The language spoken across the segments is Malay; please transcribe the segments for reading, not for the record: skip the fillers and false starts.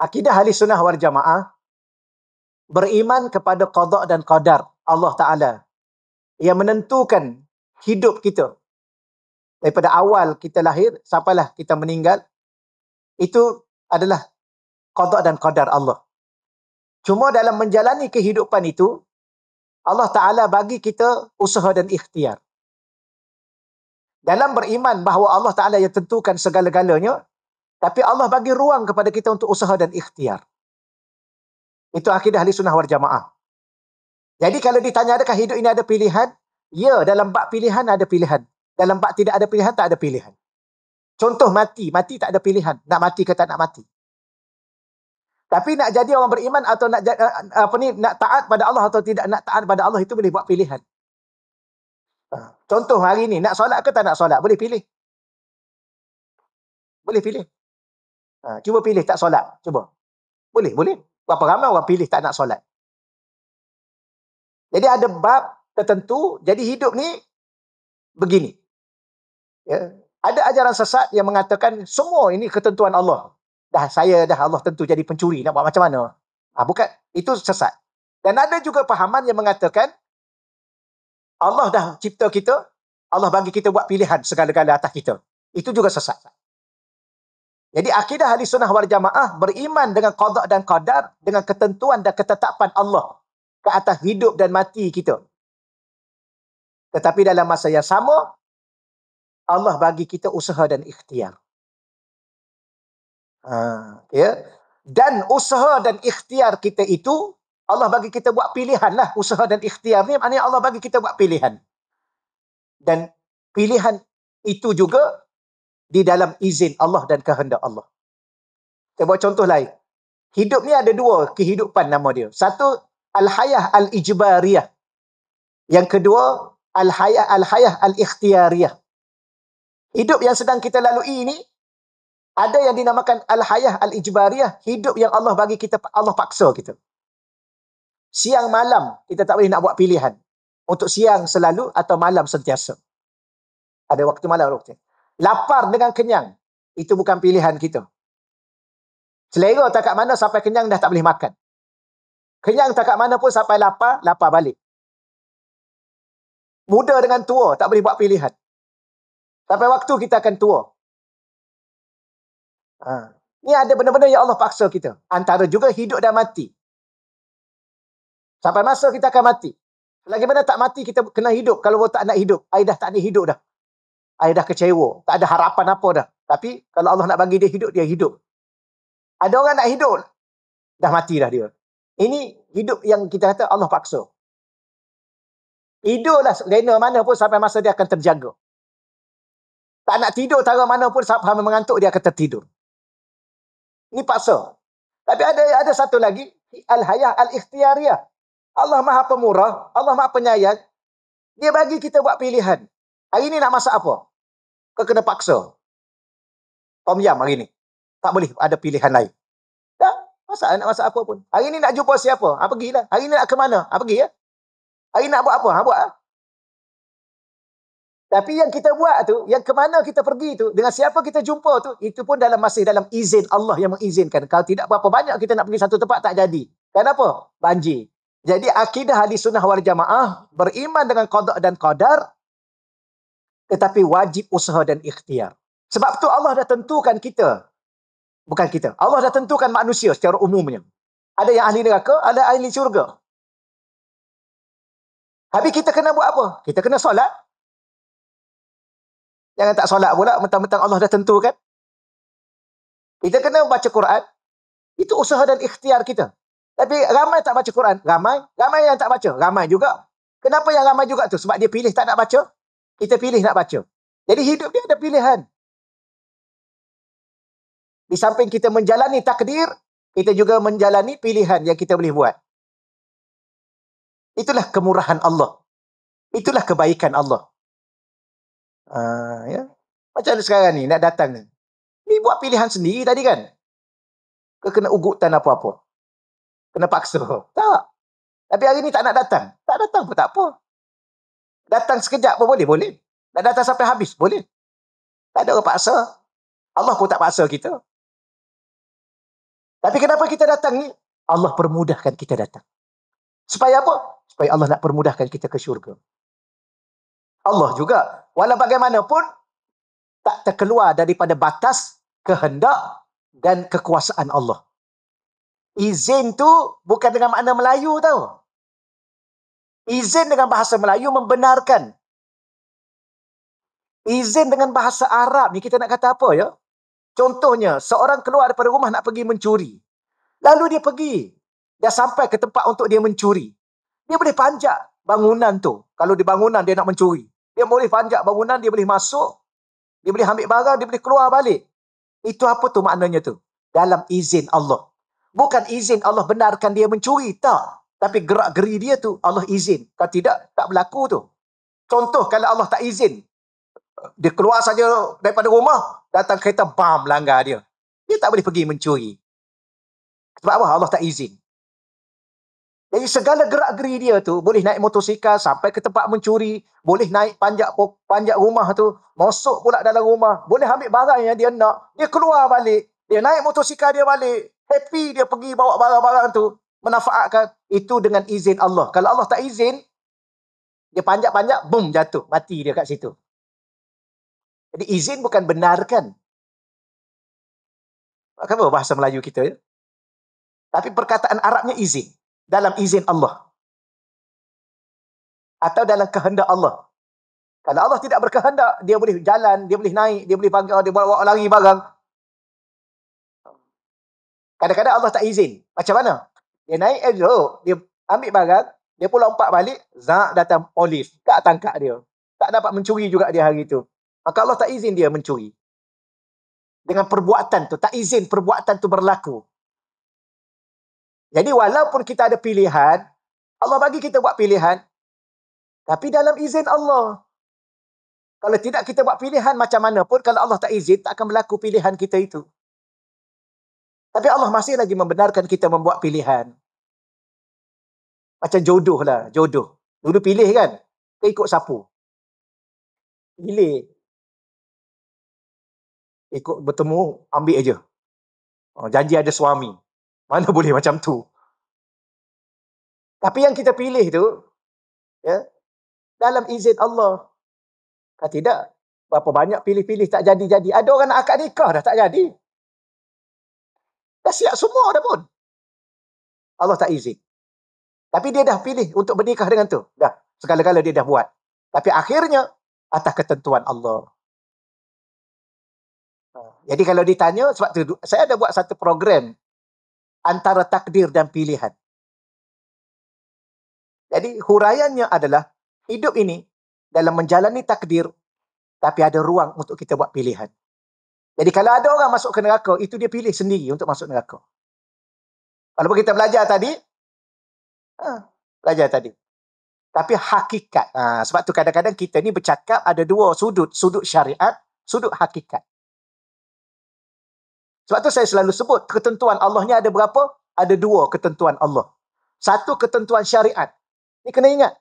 Akidah ahli sunnah wal jamaah beriman kepada qada dan qadar Allah Ta'ala yang menentukan hidup kita. Daripada awal kita lahir sampailah kita meninggal, itu adalah qada dan qadar Allah. Cuma dalam menjalani kehidupan itu, Allah Ta'ala bagi kita usaha dan ikhtiar. Dalam beriman bahawa Allah Ta'ala yang tentukan segala-galanya, tapi Allah bagi ruang kepada kita untuk usaha dan ikhtiar. Itu akidah ahli sunnah wal jamaah. Jadi kalau ditanya adakah hidup ini ada pilihan? Ya, dalam bab pilihan ada pilihan. Dalam bab tidak ada pilihan, tak ada pilihan. Contoh mati tak ada pilihan. Nak mati ke tak nak mati. Tapi nak jadi orang beriman atau nak taat pada Allah atau tidak nak taat pada Allah, itu boleh buat pilihan. Contoh hari ni, nak solat ke tak nak solat? Boleh pilih. Boleh pilih. Cuba pilih tak solat. Cuba. Boleh. Berapa ramai orang pilih tak nak solat. Jadi ada bab tertentu. Jadi hidup ni begini. Ya. Ada ajaran sesat yang mengatakan semua ini ketentuan Allah. Saya dah Allah tentu jadi pencuri. Nak buat macam mana? Bukan. Itu sesat. Dan ada juga pahaman yang mengatakan Allah dah cipta kita. Allah bagi kita buat pilihan segala-gala atas kita. Itu juga sesat. Jadi akidah ahli sunnah wal jamaah beriman dengan qada dan qadar, dengan ketentuan dan ketetapan Allah ke atas hidup dan mati kita. Tetapi dalam masa yang sama, Allah bagi kita usaha dan ikhtiar. Ya. Dan usaha dan ikhtiar kita itu, Allah bagi kita buat pilihan lah. Usaha dan ikhtiar ni, maknanya Allah bagi kita buat pilihan. Dan pilihan itu juga di dalam izin Allah dan kehendak Allah. Saya buat contoh lain. Hidup ni ada dua kehidupan nama dia. Satu, al-hayah al-ijbariyah. Yang kedua, al-hayah al-ikhtiyariyah. Hidup yang sedang kita lalui ini, ada yang dinamakan al-hayah al-ijbariyah, hidup yang Allah bagi kita, Allah paksa kita. Siang malam, kita tak boleh nak buat pilihan. Untuk siang selalu atau malam sentiasa. Ada waktu malam, waktu. Lapar dengan kenyang, itu bukan pilihan kita. Selera tak kat mana sampai kenyang dah tak boleh makan. Kenyang tak kat mana pun sampai lapar balik. Muda dengan tua, tak boleh buat pilihan. Sampai waktu kita akan tua. Ni ada benda-benda yang Allah paksa kita. Antara juga hidup dan mati. Sampai masa kita akan mati. Selagi mana tak mati, kita kena hidup. Kalau tak nak hidup, I dah tak nak hidup dah. I dah kecewa. Tak ada harapan apa dah. Tapi kalau Allah nak bagi dia hidup, dia hidup. Ada orang nak hidup, dah mati dah dia. Ini hidup yang kita kata Allah paksa. Tidurlah lena mana pun sampai masa dia akan terjaga. Tak nak tidur tara mana pun sampai mengantuk dia akan tertidur. Ini paksa. Tapi ada satu lagi, al-hayah al-ikhtiyariyah. Allah Maha Pemurah, Allah Maha Penyayang. Dia bagi kita buat pilihan. Hari ni nak masak apa? Kau kena paksa. Tom yam hari ni. Tak boleh ada pilihan lain. Tak, nak masak apa pun. Hari ni nak jumpa siapa? Pergilah. Hari ni nak ke mana? Pergi ya. Hari ni nak buat apa? Buat. Tapi yang kita buat tu, yang ke mana kita pergi tu, dengan siapa kita jumpa tu, itu pun masih dalam izin Allah yang mengizinkan. Kalau tidak berapa banyak kita nak pergi satu tempat, tak jadi. Kenapa? Banjir. Jadi akidah ahli sunnah wal jamaah beriman dengan qada dan qadar, tetapi wajib usaha dan ikhtiar. Sebab tu Allah dah tentukan kita. Bukan kita. Allah dah tentukan manusia secara umumnya. Ada yang ahli neraka, ada ahli syurga. Habis kita kena buat apa? Kita kena solat. Jangan tak solat pula, mentang-mentang Allah dah tentukan. Kita kena baca Quran. Itu usaha dan ikhtiar kita. Tapi ramai tak baca Quran. Ramai yang tak baca. Ramai juga. Kenapa yang ramai juga tu? Sebab dia pilih tak nak baca. Kita pilih nak baca. Jadi hidup dia ada pilihan. Di samping kita menjalani takdir, kita juga menjalani pilihan yang kita boleh buat. Itulah kemurahan Allah. Itulah kebaikan Allah. Ya. Macam ada sekarang ni, nak datang ni. Ni buat pilihan sendiri tadi kan? Kena ugutan apa-apa. Kena paksa. Tak. Tapi hari ni tak nak datang. Tak datang pun tak apa. Datang sekejap pun boleh? Boleh. Nak datang sampai habis? Boleh. Tak ada orang paksa. Allah pun tak paksa kita. Tapi kenapa kita datang ni? Allah permudahkan kita datang. Supaya apa? Supaya Allah nak permudahkan kita ke syurga. Allah juga, walau bagaimanapun, tak terkeluar daripada batas kehendak dan kekuasaan Allah. Izin tu bukan dengan makna Melayu tau. Izin dengan bahasa Melayu membenarkan. Izin dengan bahasa Arab ni kita nak kata apa ya? Contohnya, seorang keluar daripada rumah nak pergi mencuri. Lalu dia pergi. Dia sampai ke tempat untuk dia mencuri. Dia boleh panjat bangunan tu. Kalau di bangunan dia nak mencuri. Dia boleh panjat bangunan, dia boleh masuk. Dia boleh ambil barang, dia boleh keluar balik. Itu apa tu maknanya tu? Dalam izin Allah. Bukan izin Allah benarkan dia mencuri. Tak. Tapi gerak-geri dia tu Allah izin. Kalau tidak, tak berlaku tu. Contoh kalau Allah tak izin. Dia keluar saja daripada rumah, datang kereta, bam, langgar dia. Dia tak boleh pergi mencuri. Sebab apa? Allah tak izin. Jadi segala gerak-geri dia tu, boleh naik motosikal sampai ke tempat mencuri, boleh naik panjat rumah tu, masuk pula dalam rumah, boleh ambil barang yang dia nak, dia keluar balik, dia naik motosikal dia balik, happy dia pergi bawa barang-barang tu, menafaatkan itu dengan izin Allah. Kalau Allah tak izin, dia panjat-panjat, boom, jatuh, mati dia kat situ. Jadi izin bukan benarkan. Apa bahasa Melayu kita ya? Tapi perkataan Arabnya izin. Dalam izin Allah. Atau dalam kehendak Allah. Kalau Allah tidak berkehendak, dia boleh jalan, dia boleh naik, dia boleh bangga, dia bawa lari barang. Kadang-kadang Allah tak izin. Macam mana? Dia naik elok, dia ambil barang, dia pun lompat balik, zak datang polis, tak tangkap dia. Tak dapat mencuri juga dia hari itu. Maka Allah tak izin dia mencuri. Dengan perbuatan tu, tak izin perbuatan tu berlaku. Jadi walaupun kita ada pilihan, Allah bagi kita buat pilihan, tapi dalam izin Allah. Kalau tidak kita buat pilihan macam mana pun, kalau Allah tak izin, tak akan berlaku pilihan kita itu. Tapi Allah masih lagi membenarkan kita membuat pilihan. Macam jodoh lah, jodoh. Dulu pilih kan, kita ikut sapu. Pilih. Ikut bertemu, ambil aja. Janji ada suami. Mana boleh macam tu. Tapi yang kita pilih tu, ya, dalam izin Allah. Kalau tidak, berapa banyak pilih-pilih tak jadi-jadi. Ada orang nak akad nikah dah tak jadi. Dah siap semua dah pun. Allah tak izin. Tapi dia dah pilih untuk bernikah dengan tu. Dah, segala-gala dia dah buat. Tapi akhirnya, atas ketentuan Allah. Jadi kalau ditanya, sebab tu saya ada buat satu program antara takdir dan pilihan. Jadi huraiannya adalah hidup ini dalam menjalani takdir, tapi ada ruang untuk kita buat pilihan. Jadi kalau ada orang masuk ke neraka, itu dia pilih sendiri untuk masuk neraka. Walaupun kita belajar tadi, tapi hakikat. Sebab tu kadang-kadang kita ni bercakap ada dua sudut. Sudut syariat, sudut hakikat. Sebab tu saya selalu sebut, ketentuan Allah ni ada berapa? Ada dua ketentuan Allah. Satu ketentuan syariat. Ni kena ingat.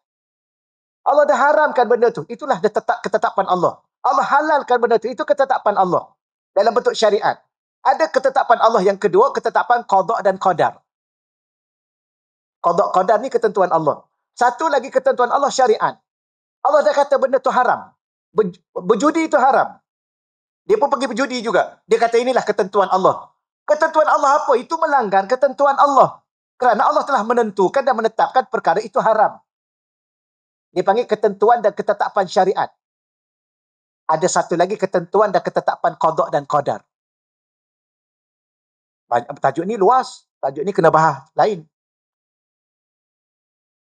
Allah dah haramkan benda tu. Itulah ketetapan Allah. Allah halalkan benda tu. Itu ketetapan Allah. Dalam bentuk syariat. Ada ketetapan Allah yang kedua, ketetapan qada dan qadar. Qada qadar ni ketentuan Allah. Satu lagi ketentuan Allah syariat. Allah dah kata benda tu haram. Berjudi itu haram. Dia pun pergi berjudi juga. Dia kata inilah ketentuan Allah. Ketentuan Allah apa? Itu melanggar ketentuan Allah. Kerana Allah telah menentukan dan menetapkan perkara itu haram. Dia panggil ketentuan dan ketetapan syariat. Ada satu lagi ketentuan dan ketetapan qada dan qadar. Tajuk ni luas. Tajuk ni kena bahas lain.